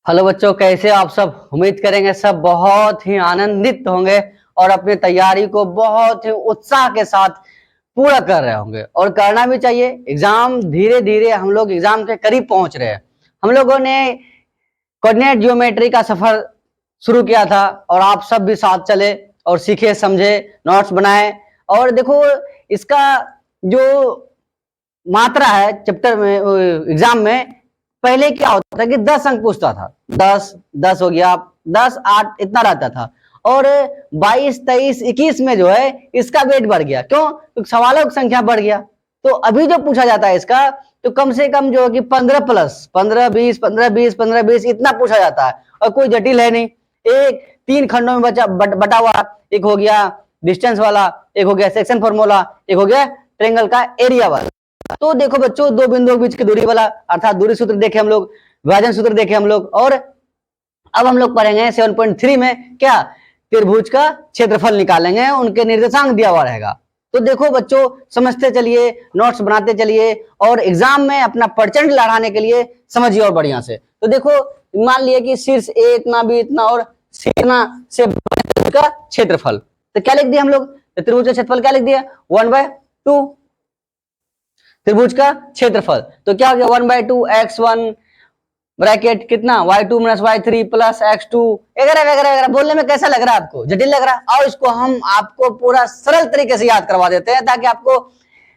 Hello बच्चों, कैसे आप सब। उम्मीद करेंगे सब बहुत ही आनंदित होंगे और अपनी तैयारी को बहुत ही उत्साह के साथ पूरा कर रहे होंगे और करना भी चाहिए। एग्जाम धीरे धीरे हम लोग एग्जाम के करीब पहुंच रहे हैं। हम लोगों ने कोऑर्डिनेट ज्योमेट्री का सफर शुरू किया था और आप सब भी साथ चले और सीखे समझे, नोट्स बनाए। और देखो, इसका जो मात्रा है चैप्टर में, एग्जाम में पहले क्या होता था कि 10 अंक पूछता था। 10 हो गया, 10, 8 इतना रहता था। और 22, 23, 21 में जो है इसका वेट बढ़ गया। क्यों? क्योंकि सवालों की संख्या बढ़ गया। तो अभी जो पूछा जाता है इसका, तो कम से कम जो है कि 15 प्लस 15, 20, 15, 20, 15, 20 इतना पूछा जाता है। और कोई जटिल है नहीं। एक 3 खंडों में बटा हुआ। एक हो गया डिस्टेंस वाला, एक हो गया सेक्शन फॉर्मूला, एक हो गया ट्रायंगल का एरिया वाला। तो देखो बच्चों, दो बिंदुओं के बीच की दूरी वाला, अर्थात दूरी सूत्र देखे हम लोग, विभाजन सूत्र देखे हम लोग। और अब हम लोग पढ़ेंगे 7.3 में क्या, त्रिभुज का क्षेत्रफल निकालेंगे, उनके निर्देशांक दिया हुआ रहेगा। तो देखो बच्चों, समझते चलिए, नोट्स बनाते चलिए और एग्जाम में अपना परसेंट लड़ाने के लिए समझिए और बढ़िया से। तो देखो, मान लिया कि शीर्ष ए इतना, बी इतना और सी इतना से त्रिभुज का क्षेत्रफल। तो क्या लिख दिया हम लोग? त्रिभुज का क्षेत्रफल क्या लिख दिया? 1/2 त्रिभुज का क्षेत्रफल। तो क्या हो गया? 1/2 x1 ब्रैकेट कितना, y2 - y3 प्लस x2 वगैरह वगैरह वगैरह। बोलने में कैसा लग रहा है आपको? जटिल लग रहा है? और इसको हम आपको पूरा सरल तरीके से याद करवा देते हैं, ताकि आपको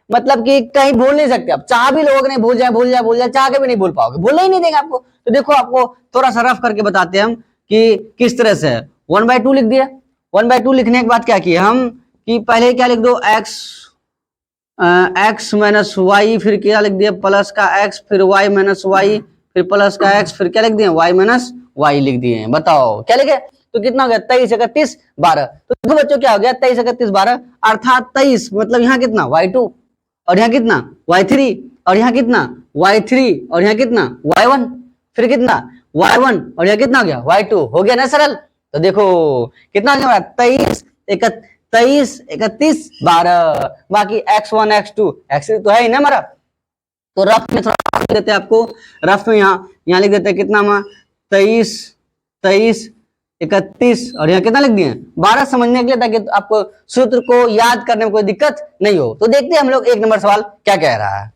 मतलब कि कहीं भूल नहीं सकते। आप चाह भी लोग नहीं, भूल जाए भूल जाए भूल जाए, चाह के भी नहीं भूल पाओगे, भूलने ही नहीं देंगे आपको। तो देखो, आपको थोड़ा सा रफ करके बताते हैं हम कि किस तरह से है। 1/2 लिख दिया। 1/2 लिखने के बाद क्या किया हम कि पहले क्या लिख दो, x माइनस वाई, फिर क्या लिख दिया प्लस का x, फिर y माइनस वाई, फिर प्लस का x, फिर क्या लिख दिए y माइनस वाई लिख दिए। बताओ क्या लिखे? तो कितना हो गया? 23, 31, 12। तो देखो बच्चों, क्या हो गया? 23, 31, 12 अर्थात 23 मतलब यहाँ कितना y2 और यहाँ कितना y3 और यहाँ कितना y3 और यहाँ कितना y1, फिर कितना y1 और यहाँ कितना हो गया y2। हो गया ना सरल? तो देखो कितना हो गया? 23, 31, 12। बाकी x1, x2, x3 तो है ही ना हमारा। तो रफ में थोड़ा लिख देते हैं आपको। रफ में यहाँ लिख देते हैं कितना हमारा 23, 31 और यहाँ कितना लिख दिए 12, समझने के लिए, ताकि आपको सूत्र को याद करने में कोई दिक्कत नहीं हो। तो देखते हैं हम लोग 1 नंबर सवाल क्या कह रहा है।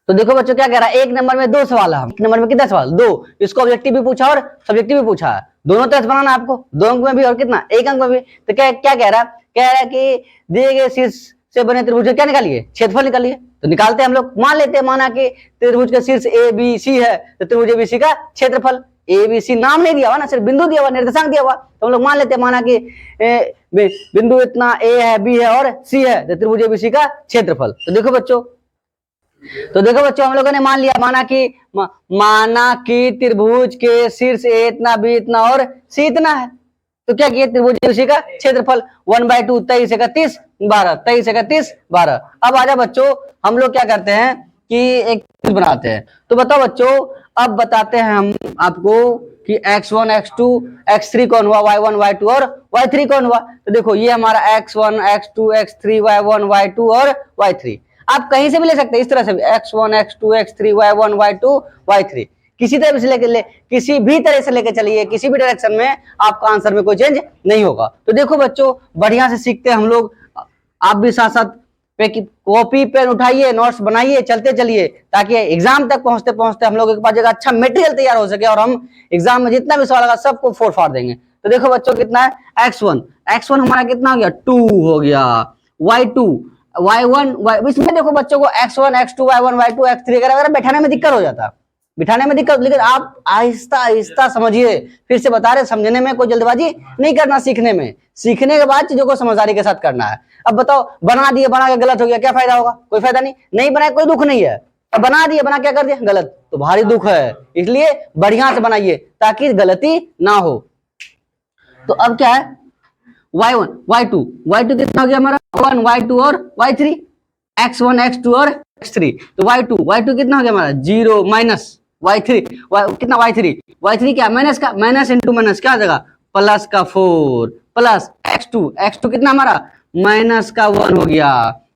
तो देखो बच्चों, क्या कह रहा है? 1 नंबर में 2 सवाल है। 1 नंबर में कितना सवाल? 2। इसको ऑब्जेक्टिव भी पूछा और सब्जेक्टिव भी पूछा है। दोनों तरह से बनाना आपको, 2 अंक में भी और कितना 1 अंक में भी। तो क्या क्या कह रहा है? कह रहा है कि दिए गए शीर्ष से बने त्रिभुज क्या निकालिए? क्षेत्रफल निकालिए। तो निकालते हैं हम लोग। मान लेते हैं, माना कि त्रिभुज का शीर्ष ए बी सी है, तो त्रिभुज ए बी सी का क्षेत्रफल, ए बी सी नाम नहीं दिया हुआ ना, सिर्फ बिंदु दिया हुआ, निर्देशांक दिया हुआ। तो हम लोग मान लेते हैं, माना कि बिंदु इतना ए है, बी है और सी है, तो त्रिभुज ए बी सी का क्षेत्रफल। तो देखो बच्चों, हम लोगों ने माना कि त्रिभुज के शीर्ष ए इतना, बी इतना और सी इतना है। तो क्या किया? त्रिभुज उसी का क्षेत्रफल 1/2 23, 31, 12 23, 31, 12। अब आजा बच्चों, हम लोग क्या करते हैं कि एक चीज बनाते हैं। तो बताओ बच्चों, अब बताते हैं हम आपको कि x1, x2, x3 कौन हुआ, y1, y2 और y3 कौन हुआ। तो देखो, ये हमारा x1, x2, x3, y1, y2 और y3। आप कहीं से भी ले सकते हैं, इस तरह से भी x1, x2, x3, y1, y2, y3। किसी तरह से किसी भी तरह से लेके चलिए, किसी भी डायरेक्शन में आपका आंसर में कोई चेंज नहीं होगा। तो देखो बच्चों, बढ़िया से सीखते हैं हम लोग। आप भी साथ साथ कॉपी पेन उठाइए, नोट्स बनाइए, चलते चलिए, ताकि एग्जाम तक पहुंचते पहुंचते हम लोग के पास एक अच्छा मटेरियल तैयार हो सके और हम एग्जाम में जितना भी सवाल आएगा सबको फोड़ फाड़ देंगे। तो देखो बच्चों, कितना है? x1 हमारा कितना हो गया? 2 हो गया। y2, y1, इसमें देखो बच्चों को x1, x2, y1, y2, x3 वगैरह बैठाने में दिक्कत हो जाता है, लेकिन आप आहिस्ता आहिस्ता समझिए। फिर से बता रहे, समझने में कोई जल्दबाजी नहीं करना, सीखने के बाद चीजों को समझदारी के साथ करना है। अब बताओ, बना दिए, बना के गलत हो गया, क्या फायदा होगा? कोई फायदा नहीं बनाए कोई दुख नहीं है। अब बना दिए, बना क्या कर दिया गलत, तो भारी दुख है। इसलिए बढ़िया से बनाइए ताकि गलती ना हो। तो अब क्या है? y1, y2 कितना हो गया हमारा? 1, y2 और y3, x1, x2 और x3। तो y2 कितना हो गया हमारा? 0 माइनस y3, कितना y3 क्या? माइनस का, माइनस इंटू माइनस क्या हो जाएगा? प्लस का 4 प्लस x2 कितना हमारा? माइनस का 1 हो गया।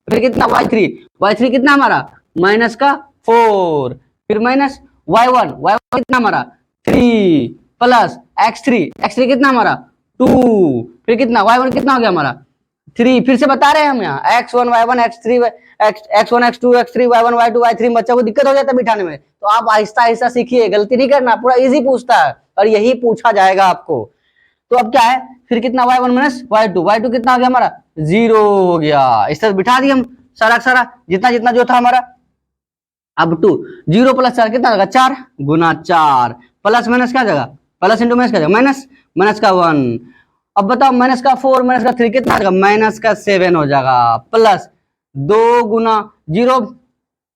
फिर कितना y3 कितना हमारा? माइनस का 4, फिर माइनस y1 कितना हमारा? 3 3 प्लस x3 कितना हमारा 2, फिर कितना y1 कितना हो गया हमारा 3, फिर से बता रहे हैं हम यहाँ x1 y1 x3 x1 x2 x3 y1 y2 y3, बच्चों को दिक्कत हो जाता है बिठाने में, तो आप आहिस्ता आहिस्ता सीखिए, गलती नहीं करना, पूरा इजी पूछता है और यही पूछा जाएगा आपको। तो अब क्या है, फिर कितना y1 माइनस y2 कितना हो गया हमारा 0 हो गया। इस तरह बिठा दिए हम सारा जितना जितना जो था हमारा। अब 2 0 प्लस 4 कितना होगा 4 गुना 4, प्लस माइनस क्या जगह प्लस इंटू माइनस क्या जगह माइनस, माइनस का 1। अब बताओ माइनस का 4 माइनस का 3 कितना होगा माइनस का 7 हो जाएगा, प्लस 2 गुना 0,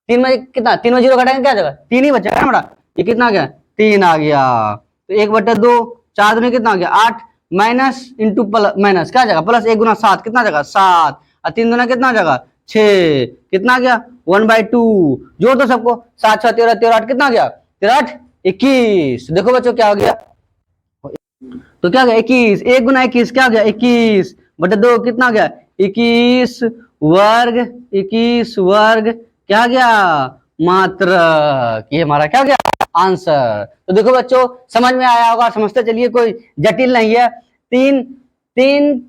3 में कितना 3 में 0 घटाएंगे क्या जगह 3 ही बचेगा हमारा, ये कितना आ गया 3 आ गया। तो 1/2 4 दूनी कितना आ गया 8, माइनस इंटू माइनस क्या जगह प्लस 1 गुना 7 कितना जगह 7, और 3 दूना कितना जगह 6, कितना आ गया 1/2, जोड़ दो सबको 7 6 13 13 8 कितना आ गया 13 8 21। देखो बच्चों क्या हो गया, तो क्या हो गया 21, 1 गुना 21 क्या हो गया 21/2 कितना हो गया 21 वर्ग क्या गया मात्रक, ये हमारा क्या हो गया आंसर। तो देखो बच्चों समझ में आया होगा, समझते चलिए, कोई जटिल नहीं है। तीन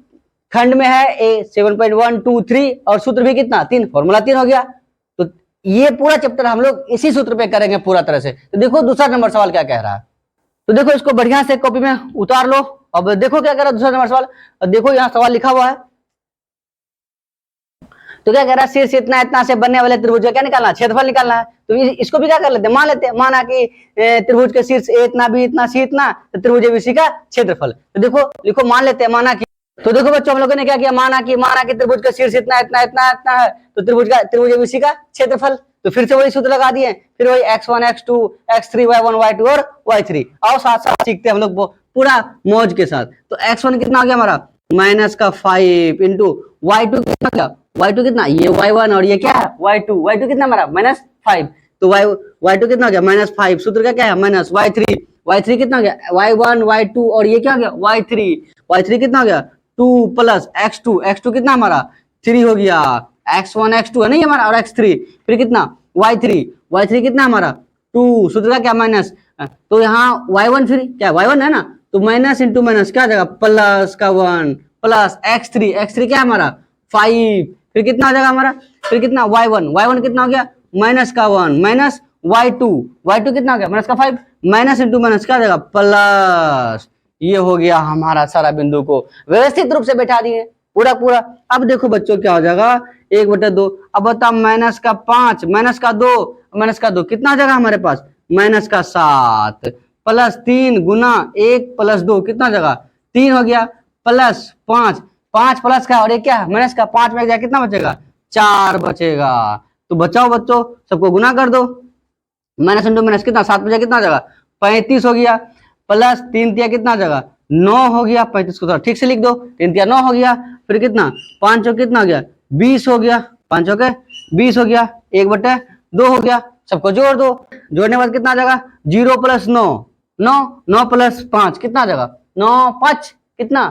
खंड में है ए 7.123 और सूत्र भी कितना 3, फॉर्मूला 3 हो गया। तो ये पूरा चैप्टर हम लोग इसी सूत्र पे करेंगे पूरा तरह से। तो देखो दूसरा नंबर सवाल क्या कह रहा है, तो देखो इसको बढ़िया से कॉपी में उतार लो। अब देखो क्या कह रहा है दूसरा नंबर सवाल, देखो यहाँ सवाल लिखा हुआ है, तो क्या कह रहा है शीर्ष इतना इतना से बनने वाले त्रिभुज का क्या निकालना है क्षेत्रफल निकालना है। तो इसको भी क्या कर लेते हैं मान लेते हैं, माना कि त्रिभुज के शीर्ष ए इतना बी इतना सी इतना, तो त्रिभुज एबीसी का क्षेत्रफल। तो देखो लिखो मान लेते हैं माना कि, तो देखो बच्चों हम लोगों ने क्या किया माना कि त्रिभुज का शीर्ष इतना इतना इतना इतना है, तो त्रिभुज एबीसी का क्षेत्रफल। तो फिर से वही सूत्र लगा दिए, फिर वही x1 x2 x3 y1 y2 और y3। आओ साथ साथ सीखते हैं हम लोग पूरा मौज के साथ। तो x1 कितना हो गया हमारा माइनस का 5 इंटू y2 कितना गया y2 कितना, ये y1 और ये क्या है y2 कितना हमारा -5, तो y2 कितना हो गया -5, सूत्र का क्या है माइनस y3 कितना हो गया y1 y2 और ये क्या हो गया y3 कितना हो गया 2 प्लस x2 कितना हमारा 3 हो गया, x1 x2 है नहीं हमारा और x3, फिर कितना y3 कितना हमारा 2, सूत्र का क्या माइनस, तो यहाँ y1 फिर क्या y1 है ना, तो माइनस इंटू माइनस क्या जाएगा प्लस का 1 प्लस x3 क्या हमारा 5, फिर कितना आ जाएगा हमारा, फिर कितना y1 कितना हो गया माइनस का 1 माइनस y2 कितना हो गया माइनस का 5 माइनस इंटू माइनस क्या आ जाएगा प्लस। ये हो गया हमारा सारा बिंदु को व्यवस्थित रूप से बैठा दिए पूरा। अब देखो बच्चों क्या हो जाएगा 1/2, अब बता माइनस का 5 माइनस का 2 कितना आ जाएगा हमारे पास माइनस का 7 प्लस 3 गुना 1 प्लस 2 कितना जगह 3 हो गया, प्लस 5 प्लस का और एक क्या माइनस का 5 में कितना बचेगा 4 बचेगा। तो बचाओ बच्चों सबको गुना कर दो, माइनस इंटू माइनस कितना 7 बचा कितना जगह 35 हो गया, प्लस 3 तिया कितना जगह 9 हो गया, 35 को थोड़ा ठीक से लिख दो, 3 तिया 9 हो गया, फिर कितना 5 चौके कितना हो गया 20 हो गया, 5 चौके 20 हो गया, 1/2 हो गया, सबको जोड़ दो, जोड़ने के बाद कितना आ जाएगा 0 प्लस 9 प्लस 5 कितना आ जाएगा 9 5 कितना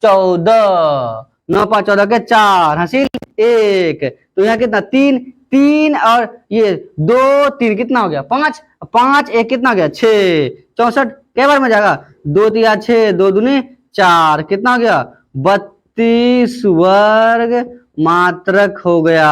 14, 9 5 14 के 4 हासिल 1, तो यहाँ कितना 3 और ये 2 3 कितना हो गया 5 1 कितना हो गया 6, 64 कई बार में जाएगा 2 तिया 6 2 दूनी 4 कितना हो गया 32 वर्ग मात्रक हो गया।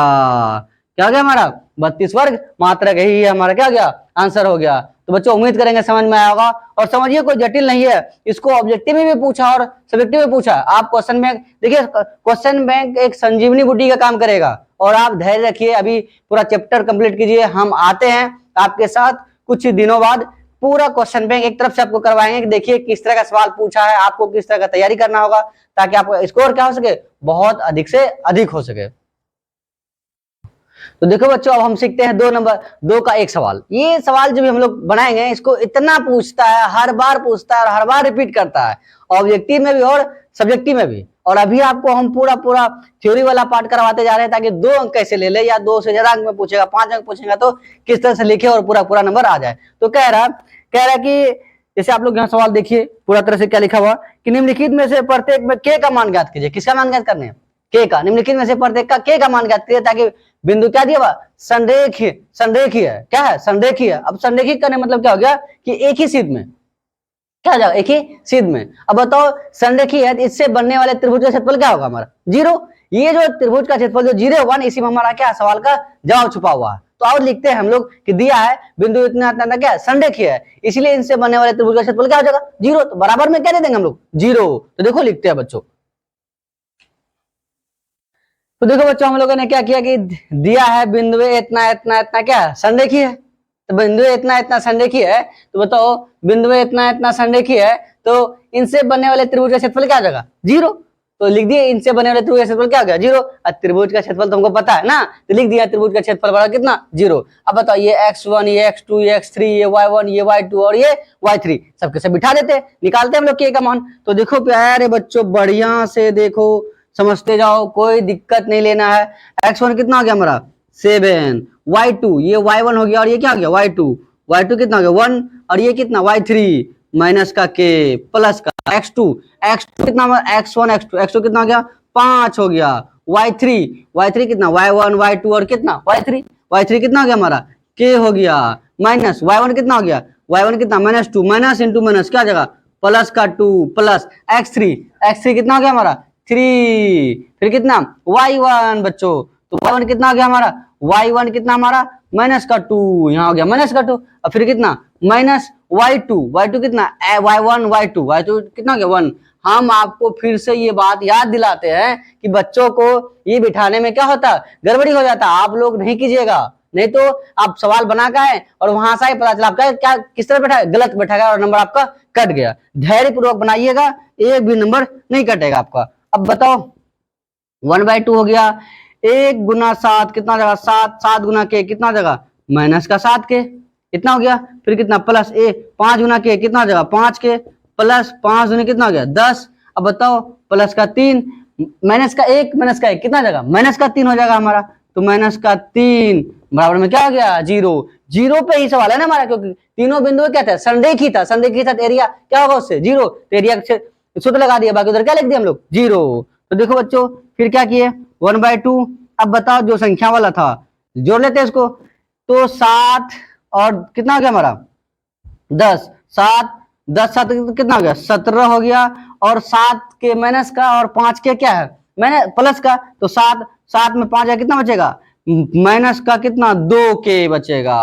क्या हो गया हमारा 32 वर्ग मात्रक, यही है हमारा क्या हो गया आंसर हो गया। तो बच्चों उम्मीद करेंगे समझ में आया होगा, और समझिए कोई जटिल नहीं है, इसको ऑब्जेक्टिव में भी पूछा और सब्जेक्टिव में पूछा। आप क्वेश्चन बैंक देखिए, क्वेश्चन बैंक एक संजीवनी बूटी का काम करेगा, और आप धैर्य रखिए, अभी पूरा चैप्टर कंप्लीट कीजिए, हम आते हैं आपके साथ कुछ दिनों बाद, पूरा क्वेश्चन बैंक एक तरफ से आपको करवाएंगे कि देखिए किस तरह का सवाल पूछा है, आपको किस तरह का तैयारी करना होगा, ताकि आपका स्कोर क्या हो सके बहुत अधिक से अधिक हो सके। तो देखो बच्चों अब हम सीखते हैं 2 का एक सवाल। ये सवाल जो भी हम लोग बनाएंगे इसको इतना पूछता है, हर बार पूछता है और हर बार रिपीट करता है, ऑब्जेक्टिव में भी और सब्जेक्टिव में भी। और अभी आपको हम पूरा थ्योरी वाला पार्ट करवाते जा रहे हैं, ताकि 2 अंक कैसे ले ले, या 2 से ज्यादा अंक में पूछेगा 5 अंक पूछेगा तो किस तरह से लिखे और पूरा नंबर आ जाए। तो कह रहा कि जैसे आप लोग यहाँ सवाल देखिए पूरा तरह से क्या लिखा हुआ कि निम्नलिखित में से प्रत्येक में के का मान ज्ञात कीजिए। किसका मान ज्ञात करने हैं के का, निम्नलिखित में से प्रत्येक का के का मान ज्ञात कीजिए, ताकि बिंदु क्या दिया हुआ संरेखीय क्या है संरेखीय। अब संरेखित करने मतलब क्या हो गया कि एक ही सीध में क्या हो जाएगा, एक ही सीध में। अब बताओ संरेखीय है, इससे बनने वाले त्रिभुज का क्षेत्रफल क्या होगा हमारा, जीरो। ये जो त्रिभुज का क्षेत्रफल जो जीरो होगा ना, इसी में हमारा क्या सवाल का जवाब छुपा हुआ है। तो और लिखते हैं हम लोग कि दिया है बिंदु इतना इतना क्या संरेखीय है, इसलिए इनसे बनने वाले त्रिभुज का क्षेत्रफल क्या हो जाएगा, जीरो। तो बराबर में क्या दे देंगे हम लोग, जीरो। तो देखो लिखते हैं बच्चों, तो देखो बच्चों हम लोगों ने क्या किया कि दिया है बिंदु इतना इतना इतना क्या संरेखीय है, तो बिंदु इतना इतना संरेखीय है, तो बताओ बिंदु इतना इतना संरेखीय है, तो इनसे बनने वाले त्रिभुज का क्षेत्रफल क्या हो जाएगा, जीरो। तो लिख दिए इनसे बनने वाले त्रिभुज का क्षेत्रफल क्या हो गया, जीरो। और त्रिभुज का क्षेत्रफल तुमको पता है ना, तो लिख दिया त्रिभुज का क्षेत्रफल बड़ा कितना, जीरो। अब बताओ ये x1 ये x2 ये x3 ये y1 ये y2 और ये y3 सबके सब बिठा देते, निकालते हम लोग k का मान। तो देखो प्यारे बच्चों बढ़िया से देखो, समझते जाओ, कोई दिक्कत नहीं लेना है। x1 कितना हो गया हमारा 7, y2 ये y1 हो गया और ये क्या हो गया y2 कितना हो गया 1 और ये कितना y3 माइनस का k प्लस का x2 कितना x1 x2 कितना हो गया 5 हो गया, y3 कितना y1 y2 और कितना y3 कितना हो गया हमारा k हो गया, माइनस y1 कितना हो गया y1 कितना -2 माइनस इंटू माइनस क्या जगह प्लस का 2 प्लस x3 कितना हो गया हमारा 3, फिर कितना y1 बच्चों, तो y1 कितना हो गया हमारा y1 कितना हमारा माइनस का 2, यहाँ हो गया माइनस का 2 और फिर कितना माइनस y2 कितना y1 y2 कितना हो गया 1। हम आपको फिर से ये बात याद दिलाते हैं कि बच्चों को ये बिठाने में क्या होता है गड़बड़ी हो जाता है, आप लोग नहीं कीजिएगा, नहीं तो आप सवाल बना का है और वहां से पता चला आपका क्या किस तरह बैठा है, गलत बैठा गया और नंबर आपका कट गया। धैर्य पूर्वक बनाइएगा, एक भी नंबर नहीं कटेगा आपका। अब बताओ 1/2 हो गया, 1 गुना 7 कितना जगह 7 गुना के कितना जगह माइनस का 7 के इतना हो गया, फिर कितना प्लस 5 गुना के कितना जगह 5 के प्लस 5 गुना कितना हो गया 10। अब बताओ प्लस का 3 माइनस का 1 कितना जगह माइनस का 3 हो जाएगा हमारा, तो माइनस का 3 बराबर में क्या हो गया जीरो पे ही सवाल है ना हमारा, क्योंकि तीनों बिंदु क्या था संरेखी था एरिया क्या होगा उससे जीरो, तो एरिया सूत्र लगा दिया, बाकी उधर क्या लिख दिया हम लोग जीरो। तो देखो बच्चों फिर क्या किए 1/2। अब बताओ जो संख्या वाला था जोड़ लेते हैं इसको, तो 7 और कितना हो गया हमारा 10 7 कितना हो गया 17 हो गया, और 7 के माइनस का और 5 के क्या है मैंने प्लस का, तो 7 में 5 है कितना बचेगा माइनस का कितना 2 के बचेगा,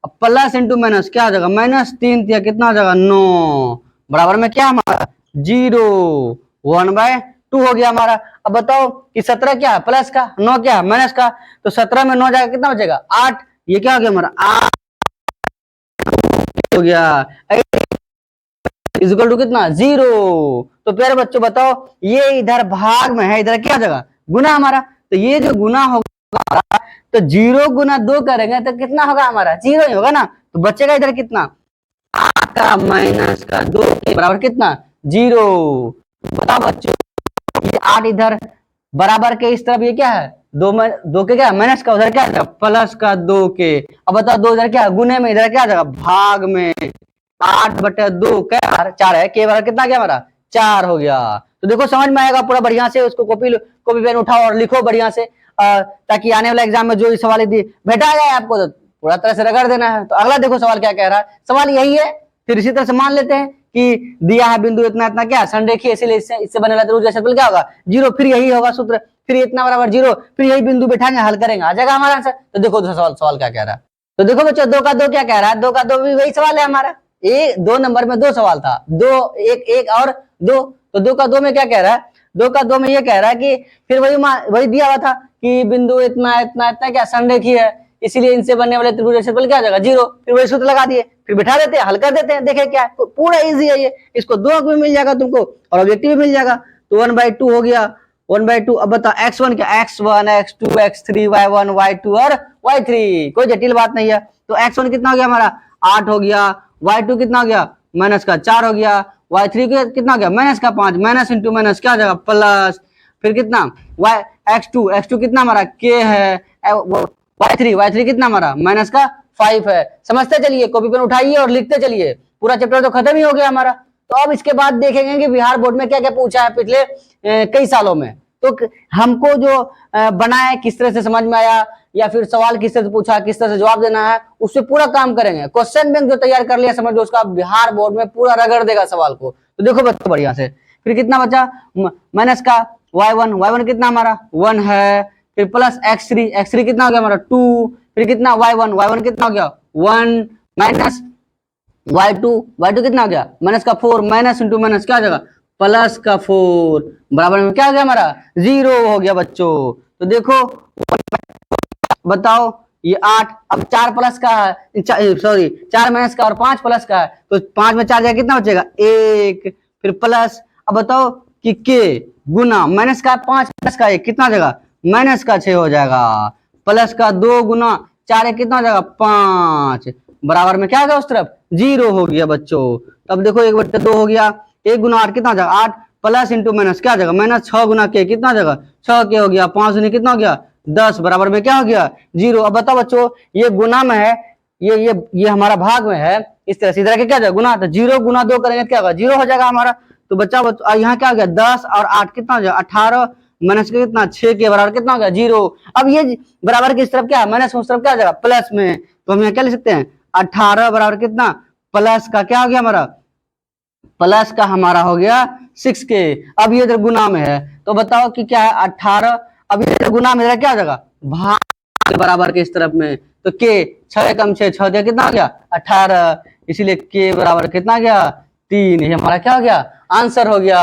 अब प्लस इंटू माइनस क्या हो जाएगा -3 कितना हो जाएगा 9 बराबर में क्या हमारा जीरो 1/2 हो गया हमारा। अब बताओ कि 17 क्या है प्लस का 9 क्या है माइनस का, तो 17 में 9 जाएगा कितना बचेगा 8, ये क्या हो गया हमारा 8 हो गया इक्वल टू कितना 0। तो प्यारे बच्चों बताओ ये इधर भाग में है, इधर क्या जगह गुना हमारा, तो ये जो गुना होगा तो 0 गुना 2 करेंगे तो कितना होगा हमारा 0 ही होगा ना, तो बचेगा इधर कितना 8 का माइनस का 2 के बराबर कितना 0। बताओ बच्चों ये 8 इधर बराबर के इस तरफ ये क्या है 2 के क्या माइनस का, उधर क्या है प्लस का 2 के। अब बताओ 2 इधर क्या गुने में, इधर क्या जगह भाग में 8/2 क्या 4 है, के बराबर कितना गया हमारा 4 हो गया। तो देखो समझ में आएगा पूरा बढ़िया से, उसको कॉपी पेन उठाओ और लिखो बढ़िया से, ताकि आने वाला एग्जाम में जो सवाल भेटा जाए आपको तो पूरा तरह से रगड़ देना है। तो अगला देखो सवाल क्या कह रहा है, सवाल यही है, फिर इसी तरह से मान लेते हैं कि दिया है बिंदु इतना इतना क्या संरेखीय, इसलिए इससे बने वाला त्रिभुज का क्षेत्रफल क्या होगा 0, फिर यही होगा सूत्र, फिर इतना बराबर 0, फिर यही बिंदु बैठाएंगे हल करेंगे आ जाएगा हमारा आंसर। तो देखो सवाल क्या कह रहा है, तो देखो बच्चों 2 का 2 क्या कह रहा है, 2 का 2 भी वही सवाल है हमारा, 2 नंबर में 2 सवाल था, 2 1 और 2, तो 2 का 2 में क्या कह रहा है 2 का 2 में ये कह रहा है कि फिर वही दिया हुआ था कि बिंदु इतना इतना इतना क्या संरेखीय है, इसलिए इनसे बनने वाले त्रिभुज का क्षेत्रफल क्या हो जाएगा 0, फिर वही सूत्र लगा दिए, फिर बिठा देते हैं हल कर देते हैं, देखे क्या तो पूरा इजी है ये, इसको 2 अंक में मिल जाएगा तुमको और ऑब्जेक्टिव भी मिल जाएगा। तो 1/2 हो गया 1/2। अब बताओ x1 क्या x1 x2 x3 y1 y2 और y3, कोई जटिल बात नहीं है। तो x1 कितना हो गया हमारा 8 हो गया, y2 कितना हो गया माइनस का 4 हो गया, y3 कितना हो गया माइनस का 5, माइनस इंटू माइनस क्या हो जाएगा प्लस, फिर कितना x2 कितना हमारा k है, y3 कितना हमारा माइनस का 5 है। समझते चलिए, कॉपी पेन उठाइए और लिखते चलिए, पूरा चैप्टर तो खत्म ही हो गया हमारा। तो अब इसके बाद देखेंगे कि बिहार बोर्ड में क्या क्या पूछा है पिछले कई सालों में, तो हमको जो बना है किस तरह से समझ में आया, या फिर सवाल किस तरह से पूछा है, किस तरह से जवाब देना है, उससे पूरा काम करेंगे। क्वेश्चन बैंक जो तैयार कर लिया समझ लो, उसका बिहार बोर्ड में पूरा रगड़ देगा सवाल को। तो देखो बच्चों बढ़िया से, फिर कितना बचा माइनस का y1 कितना हमारा 1 है, फिर प्लस x3 कितना हो गया हमारा 2, फिर कितना y1 कितना हो गया 1, माइनस y2 कितना हो गया माइनस का 4, माइनस इंटू माइनस क्या हो जाएगा प्लस का 4, बराबर में क्या हो गया हमारा 0 हो गया बच्चों। तो देखो बताओ ये 8, अब 4 प्लस का है, सॉरी 4 माइनस का और 5 प्लस का है, तो 5 में 4 जाएगा कितना बचेगा 1, फिर प्लस, अब बताओ कि के गुना माइनस का 5 प्लस का 1 कितना हो जाएगा माइनस का 6 हो जाएगा, प्लस का 2 गुना 4 1 कितना हो जाएगा 5, बराबर में क्या हो गया उस तरफ 0 हो गया बच्चों। तब देखो 1/2 हो गया, 1 गुना 8 कितना हो जाएगा 8, प्लस इंटू माइनस क्या हो जाएगा माइनस 6 गुना के कितना हो जाएगा 6 के हो गया, 5 गुना कितना हो गया 10, बराबर में क्या हो गया 0। अब बताओ बच्चों ये गुना में है, ये हमारा भाग में है, इस तरह से इधर के क्या जाएगा गुना, तो 0 गुना 2 करेंगे क्या होगा 0 हो जाएगा हमारा। तो बच्चा यहाँ क्या हो गया 10 और 8 कितना हो जाएगा 18, माइनस के कितना 6 के बराबर कितना हो गया 0। अब ये बराबर की इस तरफ क्या है माइनस, उस तरफ क्या हो जाएगा प्लस में, तो हम यहाँ क्या लिख सकते हैं 18 बराबर कितना प्लस का क्या हो गया हमारा, प्लस का हमारा हो गया 6 के। अब ये इधर गुना में है तो बताओ कि क्या है 18, अब ये गुना में क्या हो जाएगा भाग के बराबर के इस तरफ में, तो के 6 कम 6 6 दिया कितना हो गया 18, इसीलिए के बराबर कितना गया 3, ये हमारा क्या हो गया आंसर हो गया।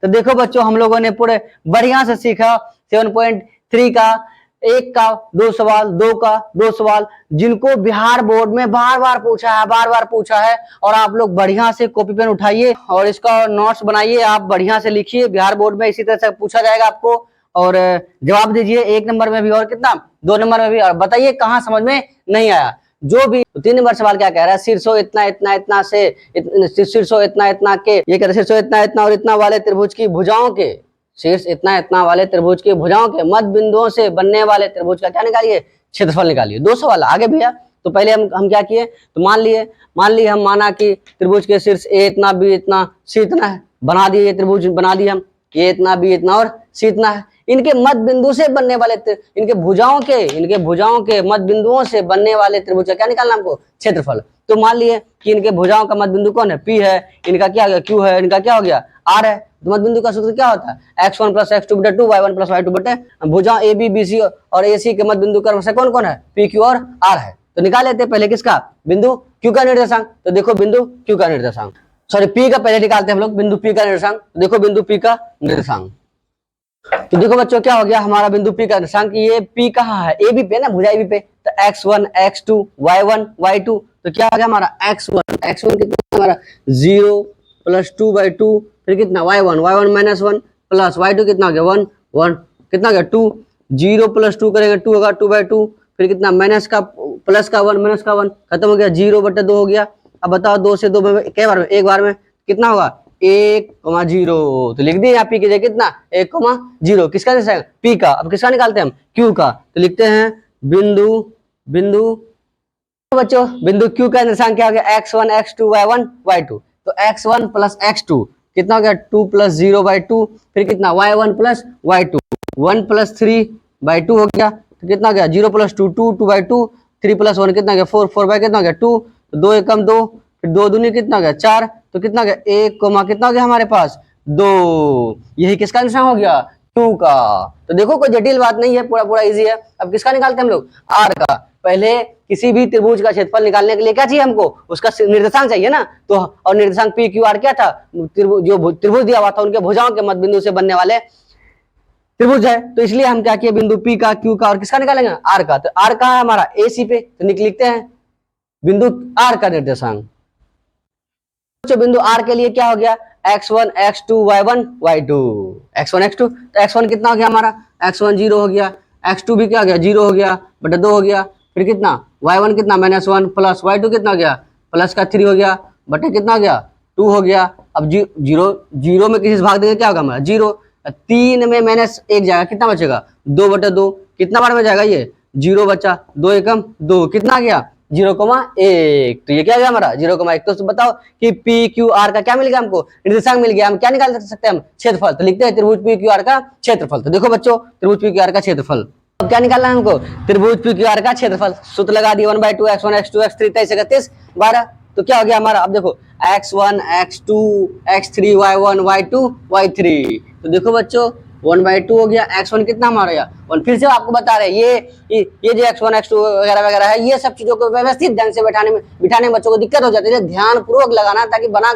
तो देखो बच्चों हम लोगों ने पूरे बढ़िया से सीखा 7.3 का 1 का 2 सवाल, 2 का 2 सवाल, जिनको बिहार बोर्ड में बार बार पूछा है, और आप लोग बढ़िया से कॉपी पेन उठाइए और इसका नोट्स बनाइए, आप बढ़िया से लिखिए, बिहार बोर्ड में इसी तरह से पूछा जाएगा आपको, और जवाब दीजिए 1 नंबर में भी और कितना 2 नंबर में भी, और बताइए कहाँ समझ में नहीं आया। जो भी 3 नंबर सवाल क्या कह रहा है, शीर्षों इतना इतना इतना से शीर्षों इतना इतना के, ये कह रहे शीर्षों इतना इतना और इतना वाले त्रिभुज की भुजाओं के, शीर्ष इतना इतना वाले त्रिभुज की भुजाओं के मध्य बिंदुओं से बनने वाले त्रिभुज का क्या निकालिए क्षेत्रफल निकालिए। 2 सवाल आगे भैया। तो पहले हम क्या किए, तो मान लिए हम माना कि त्रिभुज के शीर्ष ए इतना बी इतना सी इतना है, बना दिए ये त्रिभुज बना दिए हम, ए इतना बी इतना और सी इतना है, इनके मध्य बिंदु से बनने वाले इनके भुजाओं के मध्य बिंदुओं से बनने वाले त्रिभुज का क्या निकालना हमको क्षेत्रफल। तो मान लिए कि इनके भुजाओं का मध्य बिंदु कौन है पी है, इनका क्या हो गया क्यू है, इनका क्या हो गया आर है। तो मध्य बिंदु का सूत्र क्या होता है x1 + x2 / 2 y1 + y2 बटे भुजा ए बी बी सी और ए सी के मध्य बिंदु क्रम से कौन कौन है पी क्यू और आर है। तो निकाल लेते हैं पहले किसका बिंदु क्यू का निर्देशांक। तो देखो बिंदु क्यू का निर्देशांक, सॉरी पी का पहले निकालते हैं हम लोग बिंदु पी का निर्देशांक। देखो बिंदु पी का निर्देशांक, तो देखो बच्चों क्या हो गया हमारा बिंदु पी का निर्देशांक, ये पी कहाँ है ए बी पे ना, भुजा ए बी पे, तो x1 x2 y1 y2, तो क्या हो गया हमारा x1 कितना हमारा 0 + 2/2, फिर कितना y1 -1 प्लस y2 कितना हो गया 1 कितना हो गया 2, 0 + 2 करेंगे 2 होगा 2/2, फिर कितना माइनस का प्लस का 1 खत्म हो गया 0/2 हो गया। अब बताओ 2 से 2 में कई बार में एक बार में कितना होगा 1,0, तो लिख दिए यहाँ पी की जगह कितना 1,0, किसका निर्देशांक पी का। अब किसका निकालते हैं हम क्यू का, तो लिखते हैं बिंदु बच्चों बिंदु क्यू का निर्देशांक क्या हो गया x1 x2 y1 y2, तो x1 + x2 कितना हो गया 2 + 0/2, फिर कितना y1 + y2 1 + 3/2 हो गया, तो कितना हो गया 0 + 2 2/2, 3 + 1 कितना हो गया 4 कितना हो गया 2, तो 2 × 2 फिर 2 दूनी कितना हो गया 4, तो कितना हो गया 1, कितना हो गया हमारे पास 2, यही किसका निशान हो गया क्यू का। तो देखो कोई जटिल बात नहीं है, पूरा इजी है। अब किसका निकालते हैं हम लोग आर का। पहले किसी भी त्रिभुज का क्षेत्रफल निकालने के लिए क्या चाहिए हमको उसका निर्देशांक चाहिए ना, तो और निर्देशांक पी क्यू आर क्या था जो त्रिभुज दिया हुआ था उनके भुजाओं के मध्य बिंदु से बनने वाले त्रिभुज है, तो इसलिए हम क्या किए बिंदु पी का क्यू का और किसका निकालेंगे आर का। तो आर का है हमारा ए सी पे, तो लिखते हैं बिंदु आर का निर्देशांक। बिंदु आर के लिए क्या हो गया x1 x2 y1 y2, x1 x2, तो x1 कितना हो गया हमारा x1 0 हो गया, x2 भी क्या हो गया 0 हो गया बटा 2 हो गया, फिर कितना y1 कितना -1 प्लस y2 कितना हो गया प्लस का 3 हो गया बटे कितना हो गया 2 हो गया। अब 0 में किसी से भाग देंगे क्या होगा हमारा 0, 3 में -1 जाएगा कितना बचेगा 2/2, कितना बार में जाएगा ये 0 बचा, 2 एकम 2 कितना आ गया 0,1, तो ये क्या गया हमारा 0,1। तो बताओ कि पी क्यू आर का क्या मिल गया हमको निर्देशांक मिल गया, हम क्या निकाल सकते हैं हम क्षेत्रफल। तो लिखते हैं त्रिभुज पी क्यू आर का क्षेत्रफल। तो देखो बच्चों त्रिभुज पी क्यू आर का क्षेत्रफल, अब क्या निकालना है हमको, त्रिभुज पी क्यू आर का क्षेत्रफल। सूत्र लगा दिया 1/2 x1 x2 x3 23 31 12। तो क्या हो गया हमारा, अब देखो x1 x2 x3 y1 y2 y3। तो देखो बच्चों 1/2 हो गया, x1 कितना हमारा या 1। फिर से आपको बता रहे हैं ये जो x1 x2 वगैरह वगैरह है, ये सब चीजों को व्यवस्थित ढंग से बिठाने में बच्चों को दिक्कत हो जाती है। ध्यान पूर्वक लगाना, ताकि बना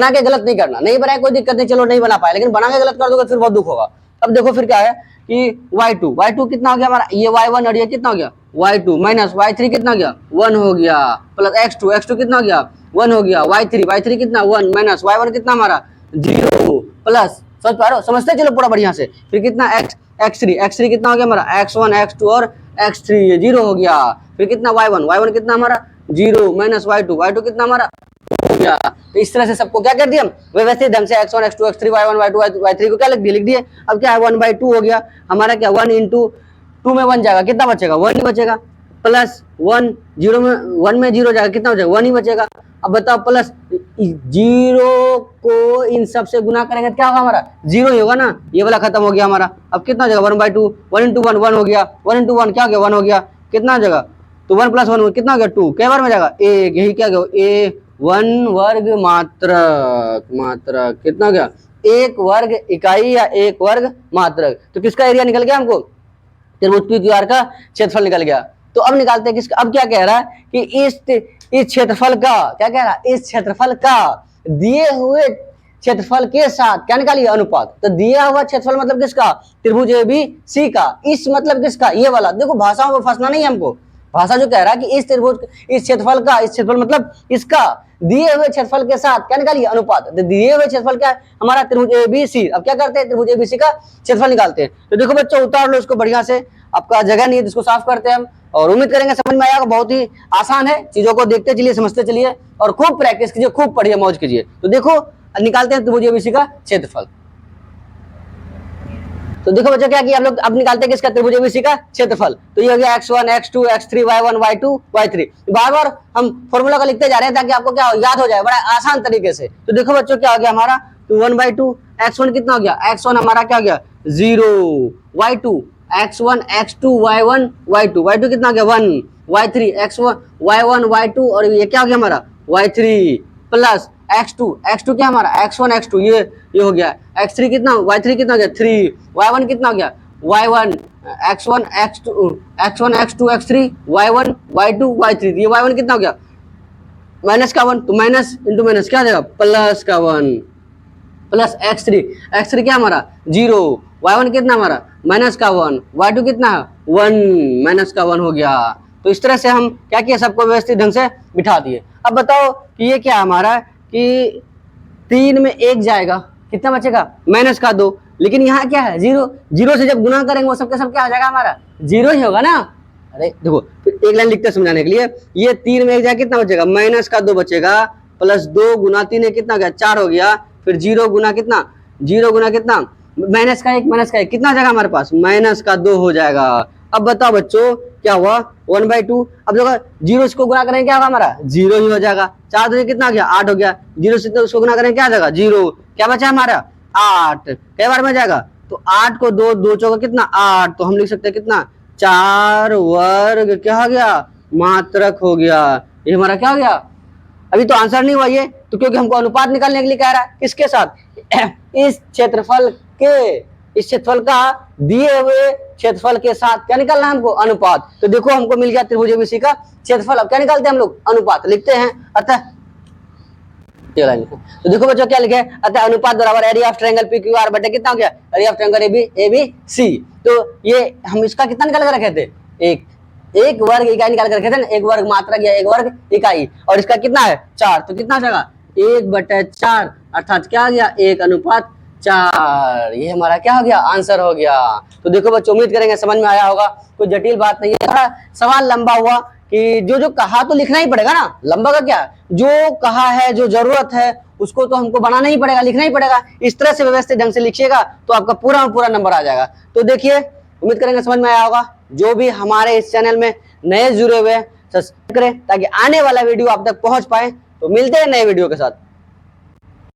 के गलत नहीं करना। नहीं बनाए कोई दिक्कत नहीं, चलो नहीं बना पाए, लेकिन बना के गलत कर दोगे फिर बहुत दुख होगा। अब देखो फिर क्या है कि y2 कितना हो गया हमारा, ये y1 और ये कितना हो गया y2 माइनस y3 कितना हो गया 1 हो गया, प्लस x2 कितना हो गया 1 हो गया, y3 कितना 1 माइनस y1 कितना हमारा 0 प्लस, समझ पा रहे हो, समझते चलो पूरा बढ़िया से। फिर कितना x3 कितना हो गया हमारा x1 x2 और x3 ये 0 हो गया। फिर कितना y1 कितना हमारा 0 माइनस y2 कितना हमारा हो गया। तो इस तरह से सबको क्या कर दिया हम व्यवस्थित ढंग से x1 x2 x3 y1 y2 y3 को क्या लिख दिए। अब क्या है 1/2 हो गया हमारा, क्या 1 इंटू 2 में 1 जाएगा, कितना बचेगा 1 ही बचेगा, प्लस 1 0 में 1 में 0 जाएगा, कितना बचेगा 1 ही बचेगा। अब बताओ प्लस 0 को इन सब से गुना करेंगे तो क्या होगा हमारा 0 ही होगा ना, ये वाला खत्म हो गया हमारा। अब कितना हो जाएगा 1/2 1 इंटू 1 1 हो गया, 1 इंटू 1 क्या हो गया 1 हो गया, कितना हो जाएगा तो 1 प्लस 1 कितना हो गया 2, कै बार में जाएगा 1, यही क्या गया 1 वर्ग मात्रक कितना हो गया 1 वर्ग इकाई या 1 वर्ग मात्रक। तो किसका एरिया निकल गया हमको, त्रिभुज पी क्यू आर का क्षेत्रफल निकल गया। तो अब निकालते हैं किसका, अब क्या कह रहा है कि इस क्षेत्रफल का, क्या कह रहा है इस क्षेत्रफल का दिए हुए क्षेत्रफल के साथ क्या निकालिए अनुपात। तो दिया हुआ क्षेत्रफल मतलब किसका, त्रिभुज ABC का। इस मतलब किसका, ये वाला। देखो भाषाओं में फंसना नहीं है हमको, भाषा जो कह रहा है कि इस त्रिभुज इस क्षेत्रफल मतलब इसका दिए हुए क्षेत्रफल के साथ क्या निकालिए अनुपात। तो दिए हुए क्षेत्रफल क्या है हमारा त्रिभुज ABC। अब क्या करते हैं त्रिभुज ABC का क्षेत्रफल निकालते हैं। तो देखो बच्चों उतार लो इसको बढ़िया से, आपका जगह नहीं है जिसको साफ करते हैं हम, और उम्मीद करेंगे समझ में आएगा। बहुत ही आसान है, चीजों को देखते चलिए समझते चलिए और खूब प्रैक्टिस कीजिए, खूब पढ़िए मौज कीजिए। तो देखो निकालते हैं त्रिभुज ABC का क्षेत्रफल। तो देखो बच्चों क्या किया हम लोग, अब निकालते हैं किसका त्रिभुज ABC का क्षेत्रफल। तो ये हो गया x1 x2 x3 y1 y2 y3। बार बार हम फॉर्मूला का लिखते जा रहे हैं ताकि आपको क्या याद हो जाए बड़ा आसान तरीके से। तो देखो बच्चों क्या हो गया हमारा, तो 1/2 x1 कितना हो गया, x1 हमारा क्या हो गया 0, y2 x1 x2 y1 y2 कितना हो गया 1, y3 x1 y1 y2 और ये क्या हो गया हमारा y3 प्लस x2 क्या हमारा x1 x2 ये हो गया, x3 कितना y3 कितना हो गया 3, y1 कितना हो गया y1 x1 x2 x3 y1 y2 y3, ये y1 कितना हो गया माइनस का 1, तो माइनस इंटू माइनस क्या आ जाएगा प्लस का 1 प्लस x3 क्या हमारा 0, y1 कितना हमारा माइनस का 1, y2 कितना 1 माइनस का 1 हो गया। तो इस तरह से हम क्या किया सबको व्यवस्थित ढंग से बिठा दिए। अब बताओ कि ये क्या हमारा कि 3 में 1 जाएगा, कितना बचेगा माइनस का 2, लेकिन यहाँ क्या है 0 से जब गुना करेंगे वो सबके सब क्या हो जाएगा हमारा 0 ही होगा ना। अरे देखो फिर एक लाइन लिखते समझाने के लिए, ये 3 में 1 जाएगा कितना बचेगा माइनस का 2 बचेगा, प्लस 2 गुना 3 कितना हो गया 4 हो गया, फिर 0 गुना कितना माइनस का 1 कितना जाएगा हमारे पास माइनस का 2 हो जाएगा। अब बताओ बच्चों क्या हुआ 1/2। अब देखो 0 इसको गुना करेंगे क्या होगा हमारा 0 ही हो जाएगा, 4 2 कितना हो गया 8 हो गया, 0 से इसको गुना करेंगे क्या आ जाएगा 0, क्या बचा हमारा 8, कई बार में जाएगा तो 8 को 2 चौका कितना 8, तो हम लिख सकते हैं कितना 4 वर्ग क्या हो गया मात्रक हो गया। ये हमारा क्या हो गया, अभी तो आंसर नहीं हुआ ये, तो क्योंकि हमको अनुपात निकालने के लिए कह रहा है किसके साथ इस क्षेत्रफल का दिए हुए क्षेत्रफल के साथ क्या निकालना है हमको अनुपात। तो देखो हमको मिल गया त्रिभुज ABC का क्षेत्रफल। अब क्या निकालते हैं हम लोग अनुपात लिखते हैं, अतः तो देखो बच्चों क्या लिखे अतः अनुपात बराबर एरिया ऑफ ट्रायंगल PQR बटे कितना हो गया एरिया ऑफ ट्रायंगल ABC। तो ये हम इसका कितना निकाल कर रखे थे एक वर्ग इकाई निकाल कर रखे थे ना, 1 वर्ग मात्रक या 1 वर्ग इकाई, और इसका कितना है 4, तो कितना जाएगा 1/4 अर्थात क्या आ गया 1/4। ये हमारा क्या हो गया आंसर हो गया। तो देखो बच्चों उम्मीद करेंगे समझ में आया होगा, कोई जटिल बात नहीं है। थोड़ा सवाल लंबा हुआ कि जो कहा तो लिखना ही पड़ेगा ना, लंबा का क्या जो कहा है जो जरूरत है उसको तो हमको बनाना ही पड़ेगा, लिखना ही पड़ेगा। इस तरह से व्यवस्थित ढंग से लिखिएगा तो आपका पूरा नंबर आ जाएगा। तो देखिए उम्मीद करेंगे समझ में आया होगा। जो भी हमारे इस चैनल में नए जुड़े हुए हैं सब्सक्राइब करें ताकि आने वाला वीडियो आप तक पहुंच पाए। तो मिलते हैं नए वीडियो के साथ।